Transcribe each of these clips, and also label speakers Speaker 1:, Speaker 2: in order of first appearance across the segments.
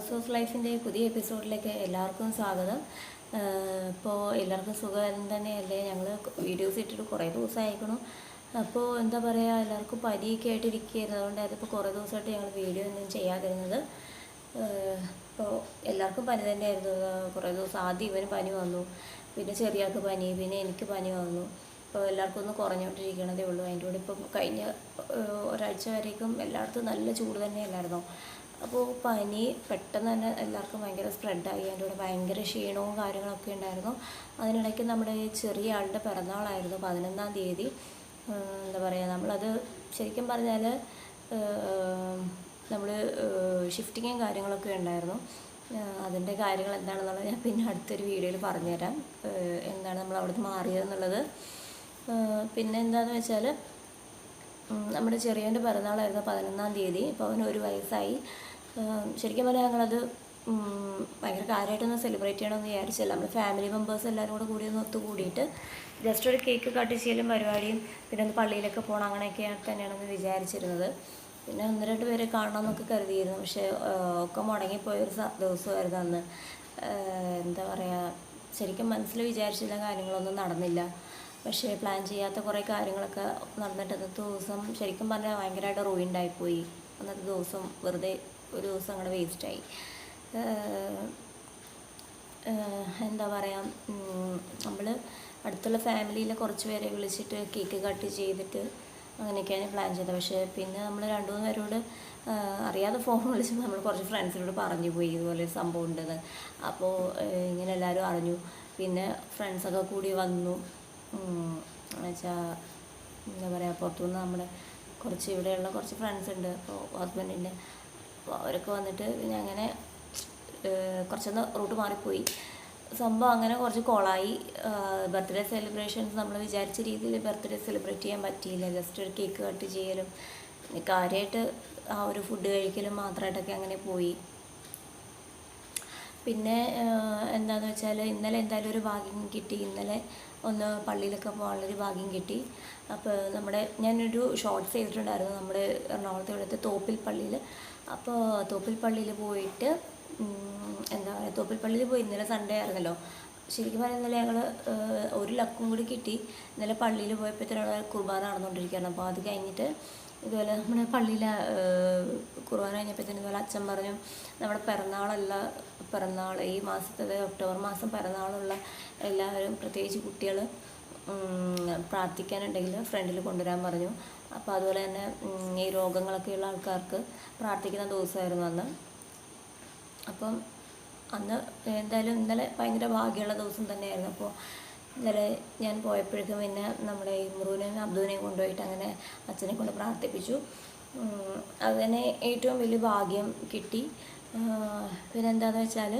Speaker 1: Rose of ലൈഫിൻ്റെ പുതിയ എപ്പിസോഡിലേക്ക് എല്ലാവർക്കും സ്വാഗതം. ഇപ്പോൾ എല്ലാവർക്കും സുഖം തന്നെയല്ലേ? ഞങ്ങൾ വീഡിയോസ് ഇട്ടിട്ട് കുറേ ദിവസമായിരിക്കണം. അപ്പോൾ എന്താ പറയുക, എല്ലാവർക്കും പനിയൊക്കെ ആയിട്ടിരിക്കുകയായിരുന്നു. അതുകൊണ്ട് അതിപ്പോൾ കുറേ ദിവസമായിട്ട് ഞങ്ങൾ വീഡിയോ ഒന്നും ചെയ്യാതിരുന്നത്. ഇപ്പോൾ എല്ലാവർക്കും പനി തന്നെയായിരുന്നു. കുറേ ദിവസം ആദ്യം ഇവന് പനി വന്നു, പിന്നെ ചെറിയാൾക്ക് പനി, പിന്നെ എനിക്ക് പനി വന്നു. ഇപ്പോൾ എല്ലാവർക്കും ഒന്ന് കുറഞ്ഞുകൊണ്ടിരിക്കണതേ ഉള്ളൂ. അതിൻ്റെ കൂടെ ഇപ്പം കഴിഞ്ഞ ഒരാഴ്ച വരേക്കും എല്ലായിടത്തും നല്ല ചൂട് തന്നെയല്ലായിരുന്നോ. അപ്പോൾ പനി പെട്ടെന്ന് തന്നെ എല്ലാവർക്കും ഭയങ്കര സ്പ്രെഡായി. അതിൻ്റെ കൂടെ ഭയങ്കര ക്ഷീണവും കാര്യങ്ങളൊക്കെ ഉണ്ടായിരുന്നു. അതിനിടയ്ക്ക് നമ്മുടെ ചെറിയ ആളുടെ പിറന്നാളായിരുന്നു 11-ാം തീയതി. എന്താ പറയുക, നമ്മളത് ശരിക്കും പറഞ്ഞാൽ നമ്മൾ ഷിഫ്റ്റിങ്ങും കാര്യങ്ങളൊക്കെ ഉണ്ടായിരുന്നു. അതിൻ്റെ കാര്യങ്ങൾ എന്താണെന്നുള്ളത് ഞാൻ പിന്നെ അടുത്തൊരു വീഡിയോയിൽ പറഞ്ഞുതരാം, എന്താണ് നമ്മൾ അവിടുന്ന് മാറിയതെന്നുള്ളത്. പിന്നെ എന്താണെന്ന് വെച്ചാൽ, നമ്മുടെ ചെറിയവൻ്റെ പിറന്നാളായിരുന്നു 11-ാം തീയതി. ഇപ്പോൾ അവന് 1 വയസ്സായി. ശരിക്കും പറഞ്ഞാൽ ഞങ്ങളത് ഭയങ്കര കാര്യമായിട്ടൊന്ന് സെലിബ്രേറ്റ് ചെയ്യണമെന്ന് വിചാരിച്ചില്ല. നമ്മൾ ഫാമിലി മെമ്പേഴ്സ് എല്ലാവരും കൂടെ കൂടി ഒന്ന് ഒത്തുകൂടിയിട്ട് ജസ്റ്റ് ഒരു കേക്ക് കട്ട് ചെയ്യലും പരിപാടിയും പിന്നെ ഒന്ന് പള്ളിയിലൊക്കെ പോകണം, അങ്ങനെയൊക്കെ തന്നെയാണെന്ന് വിചാരിച്ചിരുന്നത്. പിന്നെ 1-2 പേരെ കാണണമെന്നൊക്കെ കരുതിയിരുന്നു. പക്ഷേ ഒക്കെ മുടങ്ങിപ്പോയൊരു ദിവസമായിരുന്നു അന്ന്. എന്താ പറയുക, ശരിക്കും മനസ്സിൽ വിചാരിച്ചില്ല കാര്യങ്ങളൊന്നും നടന്നില്ല. പക്ഷേ പ്ലാൻ ചെയ്യാത്ത കുറേ കാര്യങ്ങളൊക്കെ നടന്നിട്ട് അന്നത്തെ ദിവസം ശരിക്കും പറഞ്ഞാൽ ഭയങ്കരമായിട്ട് റൂയിൻഡായിപ്പോയി. അന്നത്തെ ദിവസം വെറുതെ ഒരു ദിവസം അങ്ങനെ വേസ്റ്റായി. എന്താ പറയുക, നമ്മൾ അടുത്തുള്ള ഫാമിലിയിലെ കുറച്ച് പേരെ വിളിച്ചിട്ട് കേക്ക് കട്ട് ചെയ്തിട്ട് അങ്ങനെയൊക്കെയാണ് പ്ലാൻ ചെയ്തത്. പക്ഷേ പിന്നെ നമ്മൾ 2-3 പേരോട് അറിയാതെ ഫോൺ വിളിച്ചപ്പോൾ നമ്മൾ കുറച്ച് ഫ്രണ്ട്സിനോട് പറഞ്ഞു പോയി ഇതുപോലെ സംഭവം ഉണ്ടെന്ന്. അപ്പോൾ ഇങ്ങനെ എല്ലാവരും അറിഞ്ഞു. പിന്നെ ഫ്രണ്ട്സൊക്കെ കൂടി വന്നു. എന്നുവെച്ചാൽ എന്താ പറയുക, പുറത്തുനിന്ന് നമ്മുടെ കുറച്ച് ഇവിടെയുള്ള കുറച്ച് ഫ്രണ്ട്സ് ഉണ്ട്, അപ്പോൾ ഹസ്ബൻഡിൻ്റെ. അപ്പോൾ അവരൊക്കെ വന്നിട്ട് പിന്നെ അങ്ങനെ കുറച്ചൊന്ന് റൂട്ട് മാറിപ്പോയി സംഭവം. അങ്ങനെ കുറച്ച് കോളായി. ബർത്ത്ഡേ സെലിബ്രേഷൻസ് നമ്മൾ വിചാരിച്ച രീതിയിൽ ബർത്ത്ഡേ സെലിബ്രേറ്റ് ചെയ്യാൻ പറ്റിയില്ല. ജസ്റ്റ് ഒരു കേക്ക് കട്ട് ചെയ്യലും കാര്യമായിട്ട് ആ ഒരു ഫുഡ് കഴിക്കലും മാത്രമായിട്ടൊക്കെ അങ്ങനെ പോയി. പിന്നെ എന്താണെന്ന് വെച്ചാൽ, ഇന്നലെ എന്തായാലും ഒരു ഭാഗ്യം കിട്ടി. ഇന്നലെ ഒന്ന് പള്ളിയിലൊക്കെ പോകാനുള്ളൊരു ഭാഗ്യം കിട്ടി. അപ്പോൾ ഞാനൊരു ഷോർട്സ് ചെയ്തിട്ടുണ്ടായിരുന്നു നമ്മുടെ എറണാകുളത്ത് ഇവിടുത്തെ തോപ്പിൽ പള്ളിയിൽ. അപ്പോൾ തോപ്പിൽ പള്ളിയിൽ പോയിട്ട് എന്താ പറയുക, തോപ്പിൽ പള്ളിയിൽ പോയി. ഇന്നലെ സൺഡേ ആയിരുന്നല്ലോ. ശരിക്കും പറഞ്ഞാൽ ഇന്നലെ ഞങ്ങൾ ഒരു ലക്കും കൂടി കിട്ടി. ഇന്നലെ പള്ളിയിൽ പോയപ്പോഴത്തേനുള്ള കുർബാന നടന്നുകൊണ്ടിരിക്കുകയാണ്. അപ്പോൾ അത് കഴിഞ്ഞിട്ട് ഇതുപോലെ നമ്മുടെ പള്ളിയിലെ കുർബാന കഴിഞ്ഞപ്പോഴത്തേനും ഇതുപോലെ അച്ഛൻ പറഞ്ഞു, നമ്മുടെ പിറന്നാൾ ഈ മാസത്തെ ഒക്ടോബർ മാസം പിറന്നാളുള്ള എല്ലാവരും, പ്രത്യേകിച്ച് കുട്ടികൾ പ്രാർത്ഥിക്കാനുണ്ടെങ്കിൽ ഫ്രണ്ടിൽ കൊണ്ടുവരാൻ പറഞ്ഞു. അപ്പോൾ അതുപോലെ തന്നെ ഈ രോഗങ്ങളൊക്കെയുള്ള ആൾക്കാർക്ക് പ്രാർത്ഥിക്കുന്ന ദിവസമായിരുന്നു അന്ന്. അപ്പം അന്ന് എന്തായാലും ഇന്നലെ ഭയങ്കര ഭാഗ്യമുള്ള ദിവസം തന്നെയായിരുന്നു. അപ്പോൾ ഇന്നലെ ഞാൻ പോയപ്പോഴേക്കും പിന്നെ നമ്മുടെ ഇമ്രുവിനെയും അബ്ദുവിനെയും കൊണ്ടുപോയിട്ട് അങ്ങനെ അച്ഛനെ കൊണ്ട് പ്രാർത്ഥിപ്പിച്ചു. അതിന് ഏറ്റവും വലിയ ഭാഗ്യം കിട്ടി. പിന്നെ എന്താണെന്ന് വെച്ചാൽ,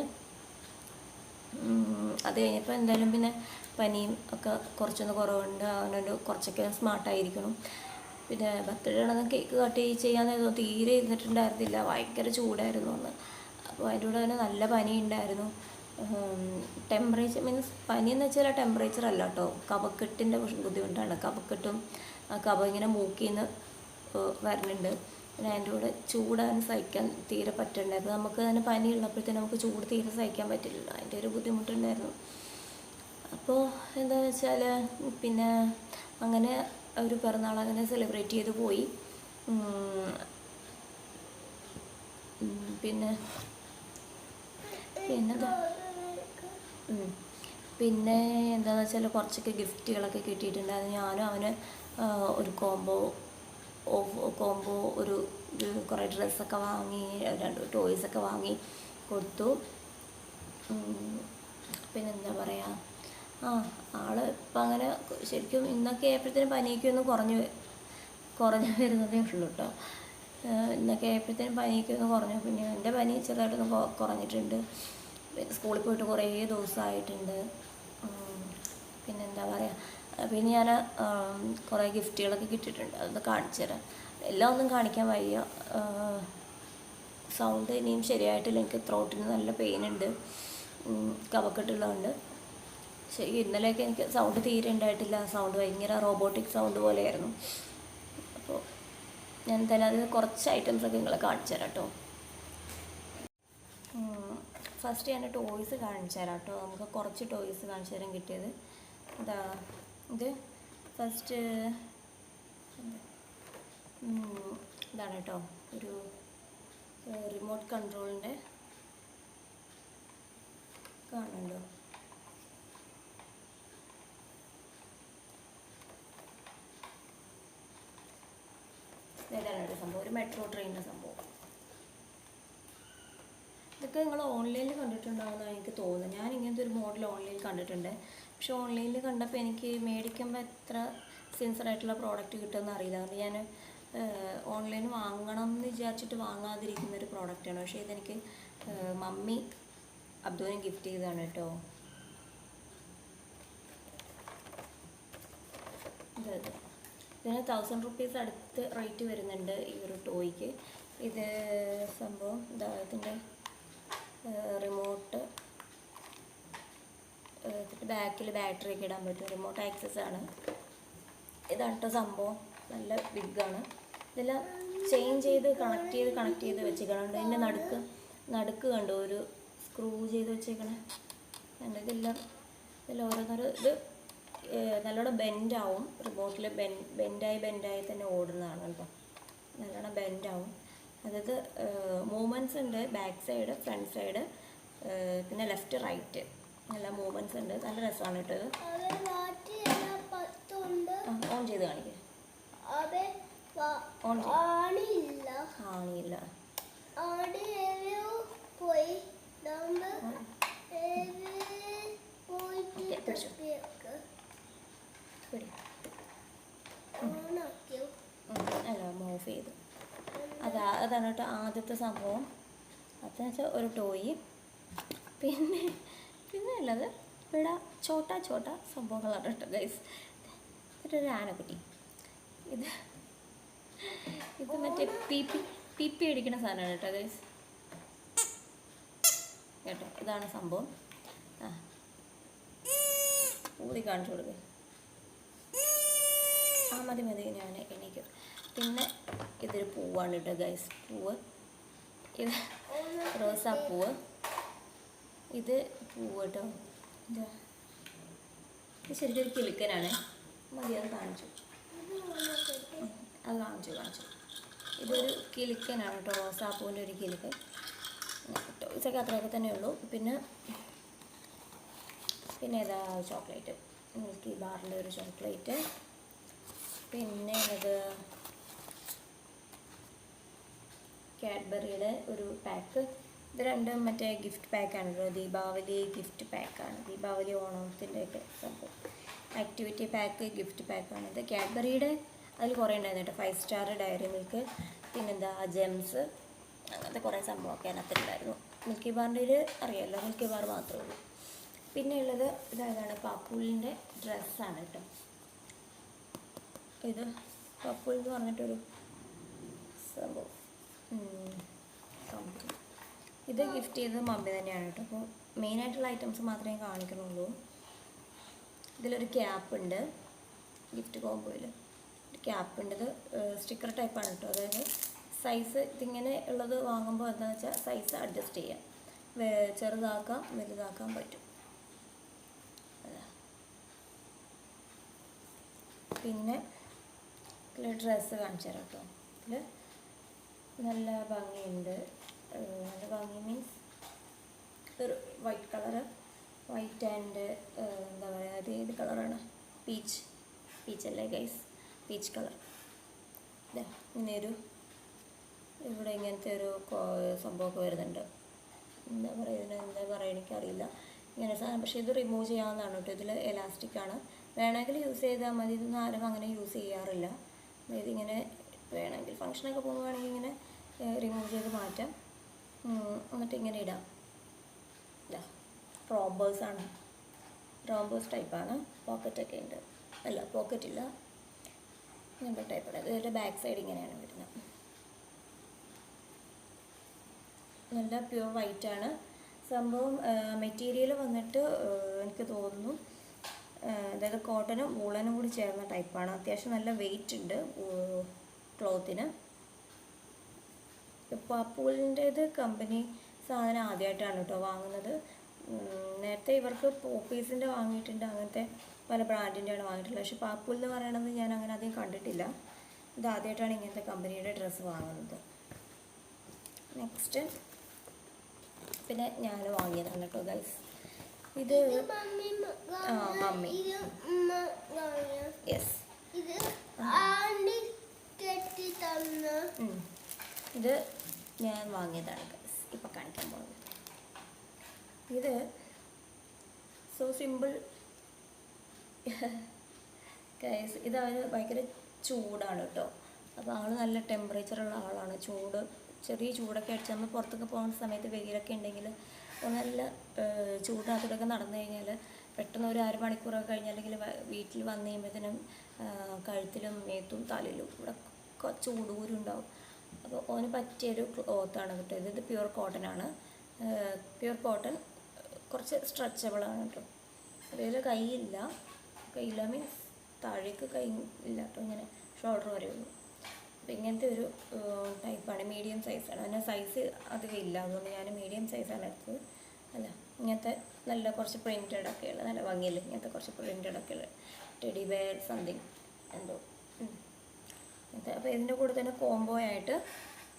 Speaker 1: അത് കഴിഞ്ഞപ്പോൾ എന്തായാലും പിന്നെ പനിയും ഒക്കെ കുറച്ചൊന്ന് കുറവുണ്ട്. അവനൊരു കുറച്ചൊക്കെ സ്മാർട്ടായിരിക്കണം. പിന്നെ ബർത്ത്ഡേ ആണെന്ന് കേക്ക് കട്ട് ചെയ്യാൻ തീരെ ഇരുന്നിട്ടുണ്ടായിരുന്നില്ല. ഭയങ്കര ചൂടായിരുന്നു അന്ന്. അപ്പോൾ അതിൻ്റെ കൂടെ തന്നെ നല്ല പനി ഉണ്ടായിരുന്നു. ടെമ്പറേച്ചർ മീൻസ് പനിയെന്ന് വെച്ചാൽ ടെമ്പറേച്ചർ അല്ല കേട്ടോ, കഫക്കെട്ടിൻ്റെ ബുദ്ധിമുട്ടാണ്. കഫക്കെട്ടും കഫം ഇങ്ങനെ മൂക്കിൽ നിന്ന് വരുന്നുണ്ട്. പിന്നെ അതിൻ്റെ കൂടെ ചൂടാൻ സഹിക്കാൻ തീരെ പറ്റുന്നുണ്ടായിരുന്നു. നമുക്ക് തന്നെ പനി ഉള്ളപ്പോഴത്തേനും നമുക്ക് ചൂട് തീരെ സഹിക്കാൻ പറ്റില്ല. അതിൻ്റെ ഒരു ബുദ്ധിമുട്ടുണ്ടായിരുന്നു. അപ്പോൾ എന്താണെന്ന് വെച്ചാൽ, പിന്നെ അങ്ങനെ ഒരു പിറന്നാൾ അങ്ങനെ സെലിബ്രേറ്റ് ചെയ്ത് പോയി. പിന്നെ എന്താണെന്ന് വെച്ചാൽ കുറച്ചൊക്കെ ഗിഫ്റ്റുകളൊക്കെ കിട്ടിയിട്ടുണ്ടായിരുന്നു. ഞാനും അവന് ഒരു കോംബോ ഒരു കുറേ ഡ്രസ്സൊക്കെ വാങ്ങി, 2 ടോയ്സൊക്കെ വാങ്ങി കൊടുത്തു. പിന്നെ എന്താ പറയുക, ആൾ ഇപ്പം അങ്ങനെ ശരിക്കും ഇന്നൊക്കെ ആയപ്പോഴത്തേനും പനിയൊക്കെ ഒന്ന് കുറഞ്ഞു വരുന്നതേ ഉള്ളൂ കേട്ടോ. ഇന്നൊക്കെ ആയപ്പോഴത്തേനും പനിയൊക്കെ ഒന്ന് കുറഞ്ഞു. പിന്നെ എൻ്റെ പനി ചെറുതായിട്ടൊന്ന് കുറഞ്ഞിട്ടുണ്ട്. പിന്നെ സ്കൂളിൽ പോയിട്ട് കുറേ ദിവസമായിട്ടുണ്ട്. പിന്നെ എന്താ പറയുക, പിന്നെ ഞാൻ കുറേ ഗിഫ്റ്റുകളൊക്കെ കിട്ടിയിട്ടുണ്ട്. അതൊന്ന് കാണിച്ചു തരാം. എല്ലാം ഒന്നും കാണിക്കാൻ വയ്യ, സൗണ്ട് ഇനിയും ശരിയായിട്ടില്ല. എനിക്ക് ത്രോട്ടിന് നല്ല പെയിനുണ്ട്, കഫക്കെട്ടുള്ളതുകൊണ്ട്. ശരി, ഇന്നലെയൊക്കെ എനിക്ക് സൗണ്ട് തീരെ ഉണ്ടായിട്ടില്ല. സൗണ്ട് ഭയങ്കര റോബോട്ടിക് സൗണ്ട് പോലെയായിരുന്നു. അപ്പോൾ ഞാൻ എന്തായാലും അതിൽ കുറച്ച് ഐറ്റംസൊക്കെ നിങ്ങളെ കാണിച്ചു തരാം കേട്ടോ. ഫസ്റ്റ് ഞാൻ ടോയ്സ് കാണിച്ചു തരാം കേട്ടോ. നമുക്ക് കുറച്ച് ടോയ്സ് കാണിച്ചു തരാൻ കിട്ടിയത് ഇതാ. ഇത് ഫസ്റ്റ് ഇതാണ് കേട്ടോ, ഒരു റിമോട്ട് കൺട്രോളിൻ്റെ കാണുന്നുണ്ടോ? ഇതാണ് ഒരു സംഭവം, ഒരു മെട്രോ ട്രെയിനിൻ്റെ സംഭവം. ഇതൊക്കെ നിങ്ങൾ ഓൺലൈനിൽ കണ്ടിട്ടുണ്ടാവുമെന്നാണ് എനിക്ക് തോന്നുന്നത്. ഞാൻ ഇങ്ങനത്തെ ഒരു മോഡൽ ഓൺലൈനിൽ കണ്ടിട്ടുണ്ട്. പക്ഷെ ഓൺലൈനിൽ കണ്ടപ്പോൾ എനിക്ക് മേടിക്കുമ്പോൾ എത്ര സിൻസിയറായിട്ടുള്ള പ്രോഡക്റ്റ് കിട്ടുമെന്ന് അറിയില്ല. അതുകൊണ്ട് ഞാൻ ഓൺലൈൻ വാങ്ങണം എന്ന് വിചാരിച്ചിട്ട് വാങ്ങാതിരിക്കുന്നൊരു പ്രോഡക്റ്റാണ്. പക്ഷേ ഇതെനിക്ക് മമ്മി അബ്ദുവിന് ഗിഫ്റ്റ് ചെയ്തതാണ് കേട്ടോ. ഇതിന് 1000 റുപ്പീസ് അടുത്ത് റേറ്റ് വരുന്നുണ്ട് ഈ ഒരു ടോയ്ക്ക്. ഇത് സംഭവം ഇതാ, ഇതിൻ്റെ റിമോട്ട് ബാക്കിൽ ബാറ്ററി ഒക്കെ ഇടാൻ പറ്റും, റിമോട്ട് ആക്സസ് ആണ്. ഇതാണ് കേട്ടോ സംഭവം, നല്ല ബിഗാണ്. ഇതെല്ലാം ചേഞ്ച് ചെയ്ത് കണക്ട് ചെയ്ത് വെച്ചേക്കണം. ഇതിൻ്റെ നടുക്ക് കണ്ടോ ഒരു സ്ക്രൂ ചെയ്ത് വെച്ചേക്കണേ. ഇതെല്ലാം ഓരോന്നോരോ ഇത് നല്ലോണം ബെൻഡാവും. റിമോട്ടിൽ ബെൻഡായി തന്നെ ഓടുന്നതാണ് കേട്ടോ. നല്ലോണം ബെൻഡാവും. അതായത് മൂവ്മെൻറ്റ്സ് ഉണ്ട്, ബാക്ക് സൈഡ്, ഫ്രണ്ട് സൈഡ്, പിന്നെ ലെഫ്റ്റ് റൈറ്റ്, എല്ലാ മൂവ്മെൻറ്റ്സ് ഉണ്ട്. നല്ല രസമാണ് കേട്ടോ ഇത്. ഓൺ ചെയ്ത് കാണിക്കുക. ആണിയില്ല. അല്ല, മൂവ് ചെയ്തു. അതാണ് കേട്ടോ ആദ്യത്തെ സംഭവം. അതെന്ന് വെച്ചാൽ ഒരു ടോയ്. പിന്നെ ഉള്ളത് ഇവിടെ ചോട്ട സംഭവങ്ങളാണ് കേട്ടോ ഗൈസ്. ഇതൊരു ആനക്കുട്ടി. ഇത് മറ്റേ പി അടിക്കുന്ന സാധനമാണ് കേട്ടോ ഗൈസ് കേട്ടോ. ഇതാണ് സംഭവം. ഊതി കാണിച്ചു കൊടുക്കുക. മതി ഞാൻ എണീക്കും. പിന്നെ ഇതൊരു പൂവാണ് കേട്ടോ ഗൈസ്. ഇത് റോസാപ്പൂവ്. ഇത് പൂവ് കേട്ടോ. ഇത് ശരിക്കും ഒരു കിലുക്കനാണ്. മതി, അത് കാണിച്ചു. ഇതൊരു കിലുക്കനാണ് കേട്ടോ, റോസാപ്പൂവിൻ്റെ ഒരു കിലുക്കൻ. ടോയ്സൊക്കെ അത്രയൊക്കെ തന്നെ ഉള്ളൂ. പിന്നെ ഏതാ ചോക്ലേറ്റ്, മിൽക്കി ബാറിൻ്റെ ഒരു ചോക്ലേറ്റ്. പിന്നെ അത് കാഡ്ബറിയുടെ ഒരു പാക്ക്. ഇത് രണ്ടും മറ്റേ ഗിഫ്റ്റ് പാക്കാണല്ലോ, ദീപാവലി ഗിഫ്റ്റ് പാക്കാണ്. ദീപാവലി ഓണത്തിൻ്റെയൊക്കെ സംഭവം ആക്ടിവിറ്റി പാക്ക്, ഗിഫ്റ്റ് പാക്കാണ് ഇത്. കാഡ്ബറിയുടെ അതിൽ കുറേ ഉണ്ടായിരുന്നു കേട്ടോ. 5 സ്റ്റാർ, ഡയറി മിൽക്ക്, പിന്നെന്താ ജെംസ്, അങ്ങനത്തെ കുറേ സംഭവമൊക്കെ അതിനകത്തുണ്ടായിരുന്നു. മിൽക്കി ബാറിൻ്റെ അറിയാമല്ലോ, മിൽക്കി ബാർ മാത്രമേ ഉള്ളൂ. പിന്നെ ഉള്ളത് ഇതാണ് പാപ്പുലിൻ്റെ ഡ്രസ്സാണ് കേട്ടോ. ഇത് പപ്പുൽ എന്ന് പറഞ്ഞിട്ടൊരു സംഭവം. ഇത് ഗിഫ്റ്റ് ചെയ്തത് മമ്മി തന്നെയാണ് കേട്ടോ. അപ്പോൾ മെയിനായിട്ടുള്ള ഐറ്റംസ് മാത്രമേ കാണിക്കണുള്ളൂ. ഇതിലൊരു ക്യാപ്പ് ഉണ്ട്, ഗിഫ്റ്റ് കോംബോയിൽ ഒരു ക്യാപ്പ് ഉണ്ട്. ഇത് സ്റ്റിക്കർ ടൈപ്പാണ് കേട്ടോ. അതായത് സൈസ് ഇതിങ്ങനെ ഉള്ളത് വാങ്ങുമ്പോൾ എന്താണെന്ന് വെച്ചാൽ സൈസ് അഡ്ജസ്റ്റ് ചെയ്യാം, ചെറുതാക്കാം വലുതാക്കാൻ പറ്റും. പിന്നെ ഇതിൽ ഡ്രസ്സ് കാണിച്ചു തരാം കേട്ടോ. ഇതിൽ നല്ല ഭംഗിയുണ്ട്. നല്ല ഭംഗി മീൻസ് ഇതൊരു വൈറ്റ് കളറ്, വൈറ്റ് ആൻഡ് എന്താ പറയുക, അത് ഏത് കളറാണ്? പീച്ചല്ലേ ഗൈസ്, പീച്ച് കളർ. ഇങ്ങനെയൊരു ഇവിടെ ഇങ്ങനത്തെ ഒരു സംഭവമൊക്കെ വരുന്നുണ്ട്. എന്താ പറയുക എനിക്കറിയില്ല ഇങ്ങനെ സാധനം. പക്ഷേ ഇത് റിമൂവ് ചെയ്യാവുന്നതാണ് കേട്ടോ. ഇതിൽ എലാസ്റ്റിക്കാണ്. വേണമെങ്കിൽ യൂസ് ചെയ്താൽ മതി. ഇതൊന്നും ആരും അങ്ങനെ യൂസ് ചെയ്യാറില്ല. അതായത് ഇങ്ങനെ വേണമെങ്കിൽ ഫങ്ഷനൊക്കെ പോകുകയാണെങ്കിൽ ഇങ്ങനെ റിമൂവ് ചെയ്ത് മാറ്റാം, എന്നിട്ട് ഇങ്ങനെ ഇടാം. റോബേഴ്സാണ്, റോബേഴ്സ് ടൈപ്പാണ്. പോക്കറ്റൊക്കെ ഉണ്ട്. അല്ല, പോക്കറ്റില്ല, ഇങ്ങനത്തെ ടൈപ്പാണ്. ഇതിൻ്റെ ബാക്ക് സൈഡ് ഇങ്ങനെയാണ് വരുന്നത്. നല്ല പ്യുവർ വൈറ്റാണ് സംഭവം. മെറ്റീരിയൽ വന്നിട്ട് എനിക്ക് തോന്നുന്നു അതായത് കോട്ടനും വൂളനും കൂടി ചേർന്ന ടൈപ്പാണ്. അത്യാവശ്യം നല്ല വെയിറ്റ് ഉണ്ട് ക്ലോത്തിന്. പപ്പൂലിൻ്റേത് കമ്പനി സാധനം ആദ്യമായിട്ടാണ് കേട്ടോ വാങ്ങുന്നത്. നേരത്തെ ഇവർക്ക് പോപ്പീസിൻ്റെ വാങ്ങിയിട്ടുണ്ട്, അങ്ങനത്തെ പല ബ്രാൻഡിൻ്റെയാണ് വാങ്ങിയിട്ടുള്ളത്. പക്ഷേ പാപ്പുൽ എന്ന് പറയണത് ഞാൻ അങ്ങനെ അധികം കണ്ടിട്ടില്ല. ഇത് ആദ്യമായിട്ടാണ് ഇങ്ങനത്തെ കമ്പനിയുടെ ഡ്രസ്സ് വാങ്ങുന്നത്. നെക്സ്റ്റ് പിന്നെ ഞാൻ വാങ്ങിയതാണ് കേട്ടോ ഗൈസ്. ഇത് മമ്മി യെസ്, ഇത് ഞാൻ വാങ്ങിയതാണ് ഗൈസ്, ഇപ്പം കാണിക്കാൻ പോകുന്നത്. ഇത് സോ സിമ്പിൾ ഗൈസ്. ഇത് അവന് ഭയങ്കര ചൂടാണ് കേട്ടോ. അപ്പോൾ ആൾ നല്ല ടെമ്പറേച്ചറുള്ള ആളാണ്. ചെറിയ ചൂടൊക്കെ അടിച്ച് നമ്മൾ പുറത്തൊക്കെ പോകുന്ന സമയത്ത് വെയിലൊക്കെ ഉണ്ടെങ്കിൽ നല്ല ചൂടിനകത്തോടൊക്കെ നടന്നു കഴിഞ്ഞാൽ പെട്ടെന്ന് ഒരു അരമണിക്കൂറൊക്കെ കഴിഞ്ഞ് അല്ലെങ്കിൽ വീട്ടിൽ വന്നു കഴിയുമ്പോഴത്തേനും കഴുത്തിലും മേത്തും തലയിലും ഇവിടെ ചൂടൂരുണ്ടാവും. അപ്പോൾ ഓന് പറ്റിയൊരു ക്ലോത്താണ് കേട്ടോ. ഇത് പ്യുവർ കോട്ടൺ ആണ്. പ്യുവർ കോട്ടൺ കുറച്ച് സ്ട്രെച്ചബിളാണ് കേട്ടോ. അതിൽ കൈയില്ല മീൻസ് താഴേക്ക് കൈ ഇല്ല കേട്ടോ, ഇങ്ങനെ ഷോൾഡർ വരെ ഉള്ളൂ. അപ്പോൾ ഇങ്ങനത്തെ ഒരു ടൈപ്പാണ്, മീഡിയം സൈസാണ്. അതിന് സൈസ് അധികം ഇല്ല, അതുകൊണ്ട് ഞാൻ മീഡിയം സൈസാണ് എടുത്തത്. അല്ല, ഇങ്ങനത്തെ നല്ല കുറച്ച് പ്രിൻറ്റഡൊക്കെ ഉള്ള നല്ല ഭംഗിയില്ല, ഇങ്ങനത്തെ കുറച്ച് പ്രിൻറ്റഡൊക്കെ ഉള്ള ടെഡി ബെയർ സംതിങ് എന്തോ ഇങ്ങനത്തെ. അപ്പോൾ ഇതിൻ്റെ കൂടെ തന്നെ കോംബോ ആയിട്ട്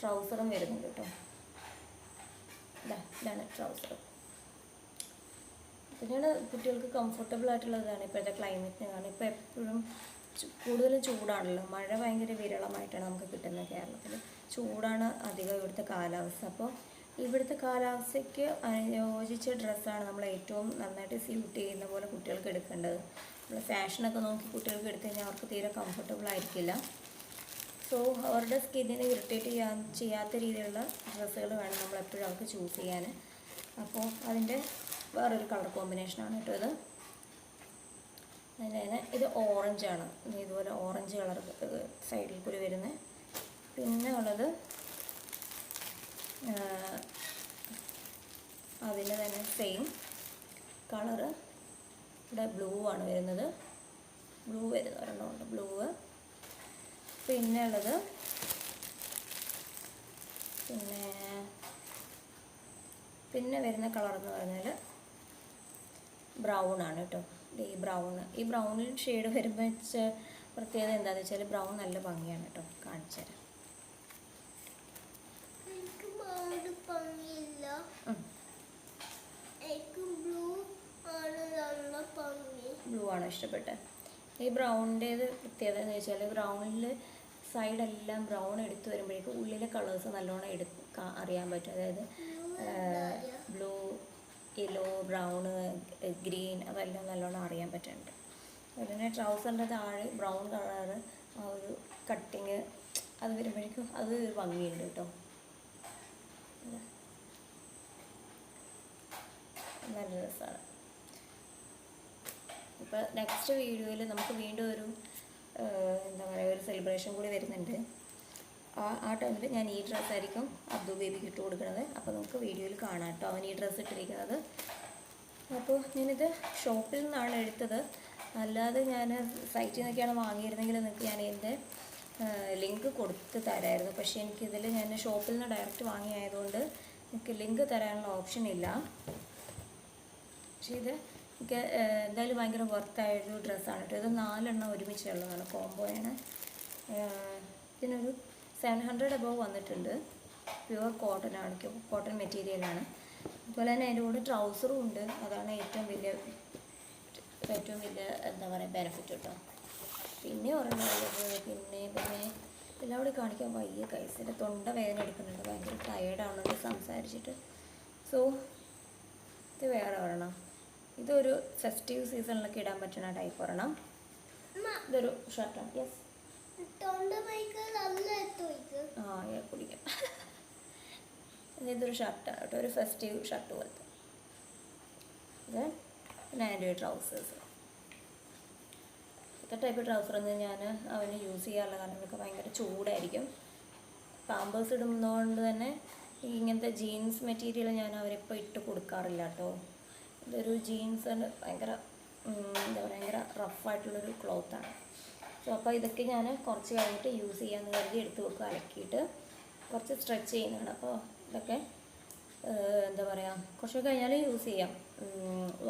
Speaker 1: ട്രൗസറും വരുന്നുണ്ട് കേട്ടോ. ഇതാണ് ട്രൗസർ. പിന്നെയാണ് കുട്ടികൾക്ക് കംഫർട്ടബിൾ ആയിട്ടുള്ളതാണ് ഇപ്പോഴത്തെ ക്ലൈമറ്റിന്. കാരണം ഇപ്പോൾ എപ്പോഴും കൂടുതലും ചൂടാണല്ലോ, മഴ ഭയങ്കര വിരളമായിട്ടാണ് നമുക്ക് കിട്ടുന്നത്. കേരളത്തിൽ ചൂടാണ് അധികം ഇവിടുത്തെ കാലാവസ്ഥ. അപ്പോൾ ഇവിടുത്തെ കാലാവസ്ഥയ്ക്ക് അനുയോജിച്ച ഡ്രസ്സാണ് നമ്മൾ ഏറ്റവും നന്നായിട്ട് സ്യൂട്ട് ചെയ്യുന്ന പോലെ കുട്ടികൾക്ക് എടുക്കേണ്ടത്. നമ്മൾ ഫാഷനൊക്കെ നോക്കി കുട്ടികൾക്ക് എടുത്തു കഴിഞ്ഞാൽ അവർക്ക് തീരെ കംഫർട്ടബിൾ ആയിരിക്കില്ല. സോ അവരുടെ സ്കിന്നിനെ ഇറിറ്റേറ്റ് ചെയ്യാത്ത രീതിയിലുള്ള ഡ്രസ്സുകൾ വേണം നമ്മൾ എപ്പോഴും അവർക്ക് ചൂസ് ചെയ്യാൻ. അപ്പോൾ അതിൻ്റെ വേറൊരു കളർ കോമ്പിനേഷനാണ് കേട്ടോ ഇത്. അതിന് ഇത് ഓറഞ്ചാണ്, ഇതുപോലെ ഓറഞ്ച് കളർ സൈഡിൽ കൂടി വരുന്നത്. പിന്നെ ഉള്ളത് അതിന് തന്നെ സെയിം കളറ്, ഇവിടെ ബ്ലൂ ആണ് വരുന്നത്. ബ്ലൂ വരുന്ന ഒരെണ്ണമുണ്ട്, ബ്ലൂ. പിന്നെ ഉള്ളത് പിന്നെ വരുന്ന കളർ എന്ന് പറഞ്ഞാൽ ബ്രൗൺ ആണ് കേട്ടോ. ഈ ബ്രൗണിൽ ഷെയ്ഡ് വരുമ്പോൾ പ്രത്യേകത എന്താണെന്ന് വെച്ചാൽ ബ്രൗൺ നല്ല ഭംഗിയാണ് കേട്ടോ. കാണിച്ചു തരാം. ബ്ലൂ ആണ് ഇഷ്ടപ്പെട്ടത്. ഈ ബ്രൗണിൻ്റേത് പ്രത്യേകത എന്ന് വെച്ചാൽ ബ്രൗണിൽ സൈഡെല്ലാം ബ്രൗൺ എടുത്ത് വരുമ്പോഴേക്കും ഉള്ളിലെ കളേഴ്സ് നല്ലോണം അറിയാൻ പറ്റും. അതായത് ബ്ലൂ, യെല്ലോ, ബ്രൗണ്, ഗ്രീൻ അതെല്ലാം നല്ലോണം അറിയാൻ പറ്റുന്നുണ്ട്. അതുപോലെ തന്നെ ട്രൗസറിൻ്റെ താഴെ ബ്രൗൺ കളറ് ആ ഒരു കട്ടിങ് അത് വരുമ്പോഴേക്കും അത് ഭംഗിയുണ്ട് കേട്ടോ. നല്ല രസമാണ്. ഇപ്പോൾ നെക്സ്റ്റ് വീഡിയോയിൽ നമുക്ക് വീണ്ടും ഒരു എന്താ പറയുക, ഒരു സെലിബ്രേഷൻ കൂടി വരുന്നുണ്ട്. ആ ടൈമിൽ ഞാൻ ഈ ഡ്രസ്സായിരിക്കും അബ്ദു ബേബിക്ക് ഇട്ട് കൊടുക്കുന്നത്. അപ്പോൾ നമുക്ക് വീഡിയോയിൽ കാണാം കേട്ടോ അവൻ ഈ ഡ്രസ്സ് ഇട്ടിരിക്കുന്നത്. അപ്പോൾ ഞാനിത് ഷോപ്പിൽ നിന്നാണ് എടുത്തത്, അല്ലാതെ ഞാൻ സൈറ്റിൽ നിന്നൊക്കെയാണ് വാങ്ങിയിരുന്നെങ്കിൽ നിങ്ങൾക്ക് ഞാൻ ഇതിൻ്റെ ലിങ്ക് കൊടുത്ത് തരാമായിരുന്നു. പക്ഷേ എനിക്കിതിൽ ഞാൻ ഷോപ്പിൽ നിന്ന് ഡയറക്റ്റ് വാങ്ങിയായതുകൊണ്ട് എനിക്ക് ലിങ്ക് തരാനുള്ള ഓപ്ഷൻ ഇല്ല. പക്ഷേ ഇത് എനിക്ക് എന്തായാലും ഭയങ്കര വർത്തായൊരു ഡ്രസ്സാണ് കേട്ടോ. ഇത് 4 എണ്ണം ഒരുമിച്ചുള്ളതാണ്, കോംബോയാണ്. ഇതിനൊരു 700 അബവ് വന്നിട്ടുണ്ട്. പ്യുവർ കോട്ടൺ ആണ്, കോട്ടൺ മെറ്റീരിയലാണ്. അതുപോലെ തന്നെ അതിൻ്റെ കൂടെ ട്രൗസറും ഉണ്ട്. അതാണ് ഏറ്റവും വലിയ എന്താ പറയുക ബെനിഫിറ്റ് കേട്ടോ. പിന്നെ പിന്നെ എല്ലാം കൂടി കാണിക്കാൻ വയ്യ കൈസിൻ്റെ തൊണ്ട വേദന എടുക്കുന്നുണ്ട്, ഭയങ്കര ടയേർഡാവുന്നുണ്ട് സംസാരിച്ചിട്ട്. സോ ഇത് വേറെ ഒരെണ്ണം. ഇതൊരു ഫെസ്റ്റീവ് സീസണിലൊക്കെ ഇടാൻ പറ്റുന്ന ടൈപ്പ് ഒരെണ്ണം. ഇതൊരു ഷർട്ടാണ്. യെസ്, കുടിക്കാം. ഇതൊരു ഷർട്ടാണ് കേട്ടോ, ഒരു ഫെസ്റ്റീവ് ഷർട്ട് പോലത്തെ. ഇത് പിന്നെ അതിൻ്റെ ഒരു ട്രൗസേഴ്സ്. ഇത്ര ടൈപ്പ് ട്രൗസറൊന്നും ഞാൻ അവന് യൂസ് ചെയ്യാറില്ല, കാരണം ഇതൊക്കെ ഭയങ്കര ചൂടായിരിക്കും. പാമ്പേഴ്സ് ഇടുന്നതുകൊണ്ട് തന്നെ ഇങ്ങനത്തെ ജീൻസ് മെറ്റീരിയൽ ഞാൻ അവരിപ്പോൾ ഇട്ട് കൊടുക്കാറില്ല കേട്ടോ. ഇതൊരു ജീൻസ് ഭയങ്കര എന്താ പറയുക ഭയങ്കര റഫായിട്ടുള്ളൊരു ക്ലോത്താണ്. സോ അപ്പോൾ ഇതൊക്കെ ഞാൻ കുറച്ച് കഴിഞ്ഞിട്ട് യൂസ് ചെയ്യാമെന്ന് കരുതി എടുത്ത് വെക്കുക, അലക്കിയിട്ട് കുറച്ച് സ്ട്രെച്ച് ചെയ്യുന്നതാണ്. അപ്പോൾ ഇതൊക്കെ എന്താ പറയുക, കുറച്ചൊക്കെ കഴിഞ്ഞാൽ യൂസ് ചെയ്യാം.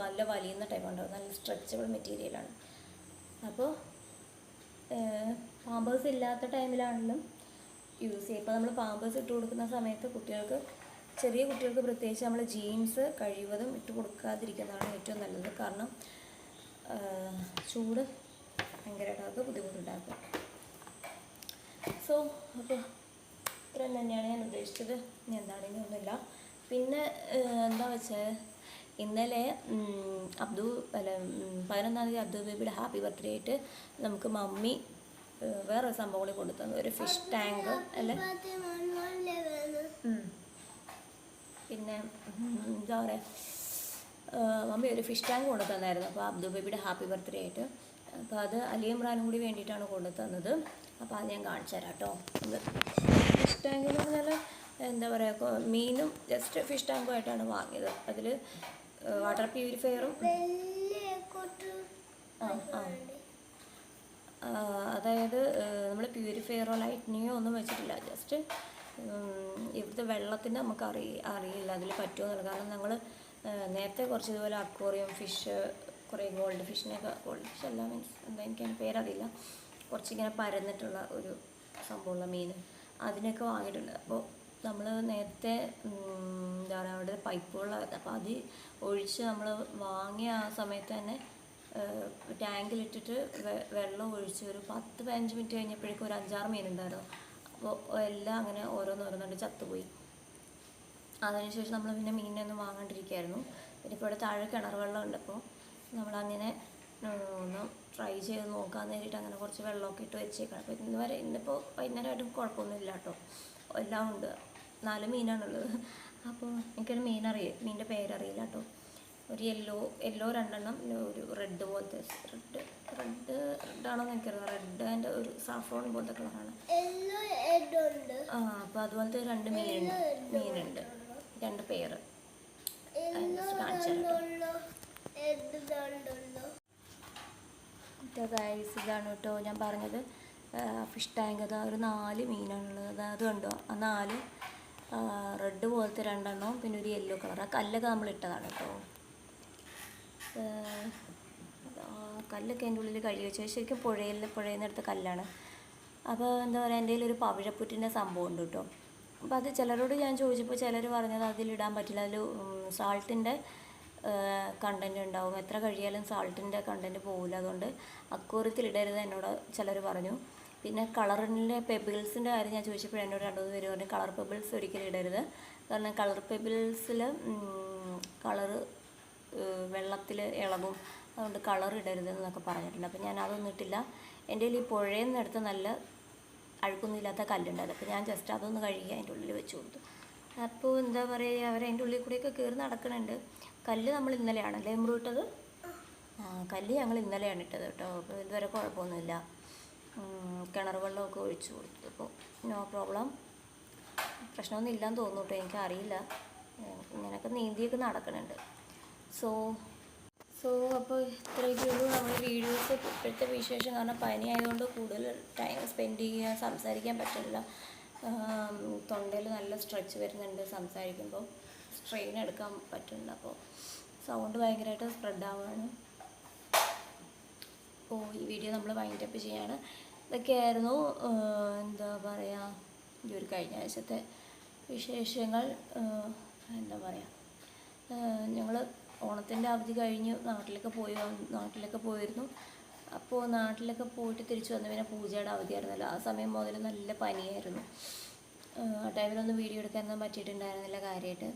Speaker 1: നല്ല വലിയുന്ന ടൈപ്പ് ഉണ്ടാവും, നല്ല സ്ട്രെച്ചബിൾ മെറ്റീരിയലാണ്. അപ്പോൾ പാമ്പേഴ്സ് ഇല്ലാത്ത ടൈമിലാണെങ്കിലും യൂസ് ചെയ്യും. ഇപ്പോൾ നമ്മൾ പാമ്പേഴ്സ് ഇട്ട് കൊടുക്കുന്ന സമയത്ത് കുട്ടികൾക്ക്, ചെറിയ കുട്ടികൾക്ക് പ്രത്യേകിച്ച് നമ്മൾ ജീൻസ് കഴിവതും ഇട്ട് കൊടുക്കാതിരിക്കുന്നതാണ് ഏറ്റവും നല്ലത്. കാരണം ചൂട് ഭയങ്കരമായിട്ട് അവർക്ക് ബുദ്ധിമുട്ടുണ്ടാക്കും. സോ അപ്പോൾ ഇത്രയും തന്നെയാണ് ഞാൻ ഉദ്ദേശിച്ചത്. എന്താണെങ്കിലും ഒന്നുമില്ല. പിന്നെ എന്താ വെച്ചാൽ ഇന്നലെ 11-ാം തീയതി അബ്ദു ബേബിയുടെ ഹാപ്പി ബർത്ത്ഡേ ആയിട്ട് നമുക്ക് മമ്മി വേറൊരു സംഭവം കൂടി കൊണ്ടു തന്നു, ഒരു ഫിഷ് ടാങ്ക് അല്ലേ. പിന്നെ എന്താ പറയുക, മമ്മി ഒരു ഫിഷ് ടാങ്ക് കൊണ്ടു തന്നായിരുന്നു. അപ്പോൾ അബ്ദു ബേബിയുടെ ഹാപ്പി ബർത്ത്ഡേ ആയിട്ട്. അപ്പോൾ അത് അലി ഇമ്രാനും കൂടി വേണ്ടിയിട്ടാണ് കൊണ്ടു തന്നത്. അപ്പോൾ അത് ഞാൻ കാണിച്ചു തരാം കേട്ടോ. ഫിഷ് ടാങ്ക് എന്ന് പറഞ്ഞാൽ എന്താ പറയുക, മീനും ജസ്റ്റ് ഫിഷ് ടാങ്കുമായിട്ടാണ് വാങ്ങിയത്. അതിൽ വാട്ടർ പ്യൂരിഫയറും അതായത് നമ്മൾ പ്യൂരിഫയറോ ലൈറ്റ്നിങ്ങോ ഒന്നും വെച്ചിട്ടില്ല. ജസ്റ്റ് ഇവിടുത്തെ വെള്ളത്തിൻ്റെ നമുക്ക് അറിയില്ല അതിൽ പറ്റുമോ എന്നുള്ളത്. കാരണം ഞങ്ങൾ നേരത്തെ കുറച്ച് ഇതുപോലെ അക്വേറിയം ഫിഷ്, കുറേ ഗോൾഡ് ഫിഷിനെയൊക്കെ, ഗോൾഡ് ഫിഷ് എല്ലാം മീൻസ് എന്താ എനിക്കതിന് പേരറിയില്ല, കുറച്ചിങ്ങനെ പരന്നിട്ടുള്ള ഒരു സംഭവമുള്ള മീൻ, അതിനൊക്കെ വാങ്ങിയിട്ടുണ്ട്. അപ്പോൾ നമ്മൾ നേരത്തെ എന്താ പറയുക, അവിടെ പൈപ്പുകളായിരുന്നു. അപ്പോൾ അത് ഒഴിച്ച് നമ്മൾ വാങ്ങിയ ആ സമയത്ത് തന്നെ ടാങ്കിലിട്ടിട്ട് വെള്ളം ഒഴിച്ച് ഒരു 10-15 മിനിറ്റ് കഴിഞ്ഞപ്പോഴേക്കും ഒരു 5-6 മീനുണ്ടായിരുന്നു. അപ്പോൾ എല്ലാം അങ്ങനെ ഓരോന്നോരോന്നുണ്ട് ചത്തുപോയി. അതിനുശേഷം നമ്മൾ പിന്നെ മീനൊന്നും വാങ്ങാണ്ടിരിക്കുകയായിരുന്നു. പിന്നെ ഇപ്പോൾ ഇവിടെ താഴെ കിണർ വെള്ളം ഉണ്ട്. അപ്പോൾ നമ്മളങ്ങനെ ഒന്ന് ട്രൈ ചെയ്ത് നോക്കാൻ നേരിട്ട് അങ്ങനെ കുറച്ച് വെള്ളമൊക്കെ ഇട്ട് വെച്ചേക്കണം. അപ്പോൾ ഇന്നിപ്പോൾ വൈകുന്നേരമായിട്ടും കുഴപ്പമൊന്നുമില്ല കേട്ടോ, എല്ലാം ഉണ്ട്. 4 മീനാണുള്ളത്. അപ്പോൾ എനിക്കൊരു മീനിൻ്റെ പേരറിയില്ല കേട്ടോ. ഒരു യെല്ലോ 2 ഒരു റെഡ് പോലത്തെ, റെഡാണോന്ന് എനിക്കറിയാം. റെഡ് ആൻഡ് ഒരു സാഫ്രോൺ പോലത്തെ കളറാണ്. അപ്പോൾ അതുപോലത്തെ 2 മീനുണ്ട്, 2 പേര് കാണിച്ചു ഗൈസ്. ഇതാണ് കേട്ടോ ഞാൻ പറഞ്ഞത് ഫിഷ് ടാങ്ക്. അതാ ഒരു 4 മീനാണുള്ളത്. അതായത് കണ്ടോ, ആ 4 റെഡ് പോലത്തെ 2 പിന്നെ ഒരു യെല്ലോ കളർ. ആ കല്ലൊക്കെ നമ്മൾ ഇട്ടതാണ് കേട്ടോ. കല്ലൊക്കെ അതിൻ്റെ ഉള്ളിൽ കഴുകി വെച്ചാൽ ശരിക്കും പുഴയിൽ നിന്ന് എടുത്ത കല്ലാണ്. അപ്പോൾ എന്താ പറയുക, എൻ്റെ കയ്യിലൊരു പവിഴപ്പുറ്റിൻ്റെ സംഭവം ഉണ്ട് കേട്ടോ. അപ്പോൾ അത് ചിലരോട് ഞാൻ ചോദിച്ചപ്പോൾ ചിലർ പറഞ്ഞത് അതിലിടാൻ പറ്റില്ല, അതിൽ സാൾട്ടിൻ്റെ കണ്ടൻറ്റ് ഉണ്ടാവും, എത്ര കഴിയാലും സാൾട്ടിൻ്റെ കണ്ടൻറ്റ് പോകില്ല, അതുകൊണ്ട് അക്വേറിയത്തിലിടരുത് എന്നോട് ചിലർ പറഞ്ഞു. പിന്നെ കളറിൻ്റെ പെബിൾസിൻ്റെ കാര്യം ഞാൻ ചോദിച്ചപ്പോൾ എന്നോട് 2-3 പേര് പറഞ്ഞു കളർ പെബിൾസ് ഒരിക്കലും ഇടരുത്, കാരണം കളർ പെബിൾസിൽ കളറ് വെള്ളത്തിൽ ഇളകും, അതുകൊണ്ട് കളർ ഇടരുതെന്നൊക്കെ പറഞ്ഞിട്ടുണ്ട്. അപ്പോൾ ഞാൻ അതൊന്നും ഇട്ടില്ല. എൻ്റെ കയ്യിൽ ഈ പുഴയിൽ നിന്ന് എടുത്ത നല്ല അഴുക്കൊന്നും ഇല്ലാത്ത കല്ലുണ്ടായത്. അപ്പോൾ ഞാൻ ജസ്റ്റ് അതൊന്ന് കഴുകി അതിൻ്റെ ഉള്ളിൽ വെച്ച് കൊടുത്തു. അപ്പോൾ എന്താ പറയുക, അവരതിൻ്റെ ഉള്ളിൽ കൂടെയൊക്കെ കയറി നടക്കണുണ്ട്. കല്ല് നമ്മൾ ഇന്നലെയാണല്ലേ എമ്പ്രൂ ഇട്ടത്? കല്ല് ഞങ്ങൾ ഇന്നലെയാണ് ഇട്ടത് കേട്ടോ. അപ്പോൾ ഇതുവരെ കുഴപ്പമൊന്നുമില്ല. കിണർ വെള്ളമൊക്കെ ഒഴിച്ചു കൊടുത്തു. അപ്പോൾ നോ പ്രോബ്ലം, പ്രശ്നമൊന്നും ഇല്ലയെന്ന് തോന്നുന്നു കേട്ടോ, എനിക്കറിയില്ല. ഇങ്ങനെയൊക്കെ നീന്തിയൊക്കെ നടക്കണുണ്ട്. സോ അപ്പോൾ ഇത്രയൊക്കെയുള്ളൂ നമ്മുടെ വീഡിയോസ്. ഇപ്പോഴത്തെ വിശേഷം, കാരണം പനി ആയതുകൊണ്ട് കൂടുതൽ ടൈം സ്പെൻഡ് ചെയ്യാൻ, സംസാരിക്കാൻ പറ്റില്ല. തൊണ്ടയിൽ നല്ല സ്ട്രെച്ച് വരുന്നുണ്ട്, സംസാരിക്കുമ്പോൾ സ്ട്രെയിൻ എടുക്കാൻ പറ്റുന്നുണ്ട്. അപ്പോൾ സൗണ്ട് ഭയങ്കരമായിട്ട് സ്പ്രെഡാവുകയാണ്. അപ്പോൾ ഈ വീഡിയോ നമ്മൾ വൈൻഡപ്പ് ചെയ്യാണ്. ഇതൊക്കെയായിരുന്നു എന്താ പറയുക, ഈ ഒരു കഴിഞ്ഞ ആഴ്ചത്തെ വിശേഷങ്ങൾ. എന്താ പറയുക, ഞങ്ങൾ ഓണത്തിൻ്റെ അവധി കഴിഞ്ഞ് നാട്ടിലൊക്കെ പോയിരുന്നു. അപ്പോൾ നാട്ടിലൊക്കെ പോയിട്ട് തിരിച്ചു വന്നു. പിന്നെ പൂജയുടെ അവധിയായിരുന്നല്ലോ, ആ സമയം മുതൽ നല്ല പനിയായിരുന്നു. ആ ടൈമിലൊന്നും വീഡിയോ എടുക്കാനൊന്നും പറ്റിയിട്ടുണ്ടായിരുന്നില്ല കാര്യമായിട്ട്.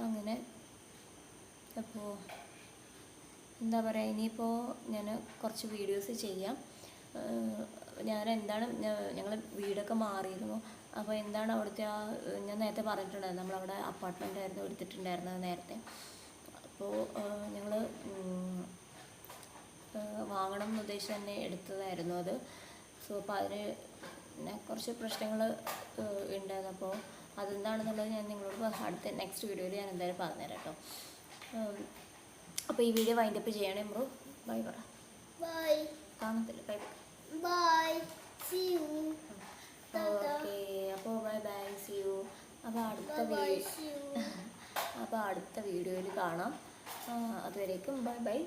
Speaker 1: അങ്ങനെ അപ്പോൾ എന്താ പറയുക, ഇനിയിപ്പോൾ ഞാൻ കുറച്ച് വീഡിയോസ് ചെയ്യാം. ഞങ്ങൾ വീടൊക്കെ മാറിയിരുന്നു. അപ്പോൾ എന്താണ് അവിടുത്തെ ഞാൻ നേരത്തെ പറഞ്ഞിട്ടുണ്ടായിരുന്നു, നമ്മളവിടെ അപ്പാർട്ട്മെൻറ്റായിരുന്നു എടുത്തിട്ടുണ്ടായിരുന്നത് നേരത്തെ. അപ്പോൾ ഞങ്ങൾ വാങ്ങണം എന്ന് ഉദ്ദേശിച്ച് തന്നെ എടുത്തതായിരുന്നു അത്. സോ അപ്പോൾ അതിന് കുറച്ച് പ്രശ്നങ്ങൾ ഉണ്ടായിരുന്നു. അപ്പോൾ അതെന്താണെന്നുള്ളത് ഞാൻ നിങ്ങളോട് അടുത്ത നെക്സ്റ്റ് വീഡിയോയിൽ ഞാൻ എന്തായാലും പറഞ്ഞുതരാം കേട്ടോ. അപ്പോൾ ഈ വീഡിയോ വൈൻഡപ്പ് ചെയ്യണേ ബ്രോ. ബൈ പറ. ബൈ. കാണത്തില്ല. Bye bye. See you. Okay, അപ്പോൾ ബൈ ബൈ, സീ യു. അപ്പോൾ അടുത്ത വീഡിയോയിൽ കാണാം. അതുവരേക്കും ബൈ ബൈ.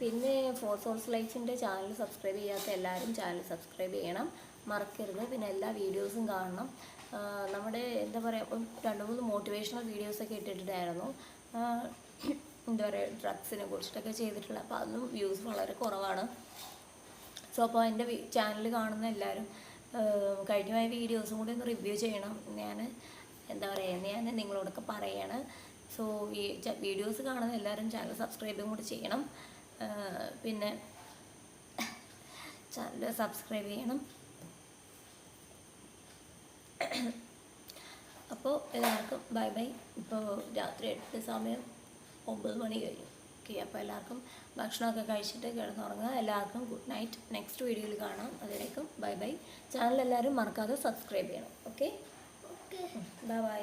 Speaker 1: പിന്നെ ഫോർ സോൾസ് ലൈഫിൻ്റെ ചാനൽ സബ്സ്ക്രൈബ് ചെയ്യാത്ത എല്ലാവരും ചാനൽ സബ്സ്ക്രൈബ് ചെയ്യണം, മറക്കരുത്. പിന്നെ എല്ലാ വീഡിയോസും കാണണം. നമ്മുടെ എന്താ പറയുക, 2-3 മോട്ടിവേഷണൽ വീഡിയോസൊക്കെ ഇട്ടിട്ടുണ്ടായിരുന്നു, എന്താ പറയുക, ഡ്രഗ്സിനെ കുറിച്ചിട്ടൊക്കെ ചെയ്തിട്ടുള്ള. അപ്പോൾ അതൊന്നും വ്യൂസ് വളരെ കുറവാണ്. സോ അപ്പോൾ എൻ്റെ ചാനൽ കാണുന്ന എല്ലാവരും കഴിഞ്ഞ വീഡിയോസും കൂടി ഒന്ന് റിവ്യൂ ചെയ്യണം. ഞാൻ എന്താ പറയുക, ഞാൻ നിങ്ങളോടൊക്കെ പറയാണ്. സോ വീഡിയോസ് കാണുന്ന എല്ലാവരും ചാനൽ സബ്സ്ക്രൈബും കൂടി ചെയ്യണം. പിന്നെ ചാനൽ സബ്സ്ക്രൈബ് ചെയ്യണം. അപ്പോൾ എല്ലാവർക്കും ബൈ ബൈ. ഇപ്പോൾ രാത്രി 8 സമയം 9 മണി കഴിഞ്ഞു. ഓക്കെ, അപ്പോൾ എല്ലാവർക്കും ഭക്ഷണമൊക്കെ കഴിച്ചിട്ട് കിടന്നുറങ്ങുക. എല്ലാവർക്കും ഗുഡ് നൈറ്റ്. നെക്സ്റ്റ് വീഡിയോയിൽ കാണാം. അതിലേക്കും ബൈ ബൈ. ചാനൽ എല്ലാവരും മറക്കാതെ സബ്സ്ക്രൈബ് ചെയ്യണം. Okay, bye bye.